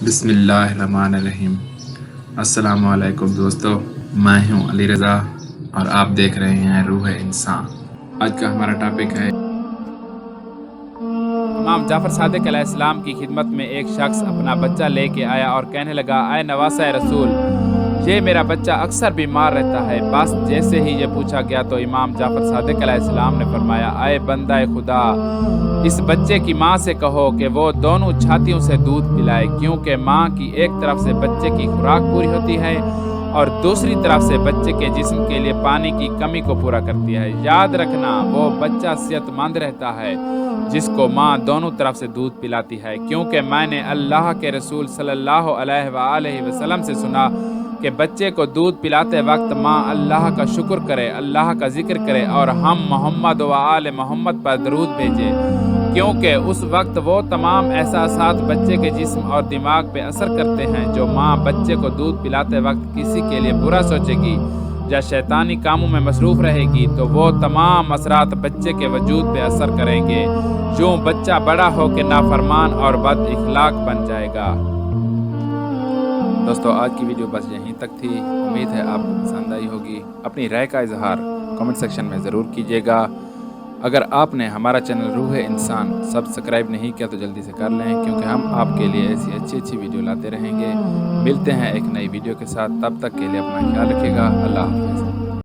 بسم اللہ الرحمن الرحیم۔ السلام علیکم دوستو، میں ہوں علی رضا اور آپ دیکھ رہے ہیں روح انسان۔ آج کا ہمارا ٹاپک ہے امام جعفر صادق علیہ السلام کی خدمت میں ایک شخص اپنا بچہ لے کے آیا اور کہنے لگا، اے نواسہ رسول، یہ میرا بچہ اکثر بیمار رہتا ہے۔ بس جیسے ہی یہ پوچھا گیا تو امام جعفر صادق علیہ السلام نے فرمایا، اے بندہ خدا، اس بچے کی ماں سے کہو کہ وہ دونوں چھاتیوں سے دودھ پلائے، کیونکہ ماں کی ایک طرف سے بچے کی خوراک پوری ہوتی ہے اور دوسری طرف سے بچے کے جسم کے لیے پانی کی کمی کو پورا کرتی ہے۔ یاد رکھنا، وہ بچہ صحت مند رہتا ہے جس کو ماں دونوں طرف سے دودھ پلاتی ہے، کیونکہ میں نے اللہ کے رسول صلی اللہ علیہ وآلہ وسلم سے سنا کہ بچے کو دودھ پلاتے وقت ماں اللہ کا شکر کرے، اللہ کا ذکر کرے اور ہم محمد و آل محمد پر درود بھیجے، کیونکہ اس وقت وہ تمام احساسات بچے کے جسم اور دماغ پہ اثر کرتے ہیں جو ماں بچے کو دودھ پلاتے وقت کسی کے لیے برا سوچے گی یا شیطانی کاموں میں مصروف رہے گی تو وہ تمام اثرات بچے کے وجود پہ اثر کریں گے، یوں بچہ بڑا ہو کے نافرمان اور بد اخلاق بن جائے گا۔ دوستو، آج کی ویڈیو بس یہیں تک تھی۔ امید ہے آپ کو پسند آئی ہوگی۔ اپنی رائے کا اظہار کمنٹ سیکشن میں ضرور کیجیے گا۔ اگر آپ نے ہمارا چینل روح انسان سبسکرائب نہیں کیا تو جلدی سے کر لیں، کیونکہ ہم آپ کے لیے ایسی اچھی ویڈیو لاتے رہیں گے۔ ملتے ہیں ایک نئی ویڈیو کے ساتھ، تب تک کے لیے اپنا خیال رکھیے گا۔ اللہ حافظ۔